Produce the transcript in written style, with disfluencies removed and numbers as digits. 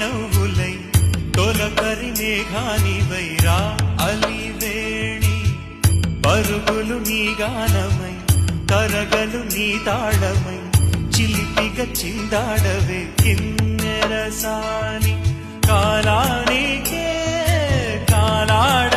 నవ్వులై తొలకరి మేఘానివై రా అలివేణి పరుగులు నీ గానమై తరగలు నీ తాళమై చిలిపిగా చిందాడవే కిన్నెరసాని కాలానికే కాలాడ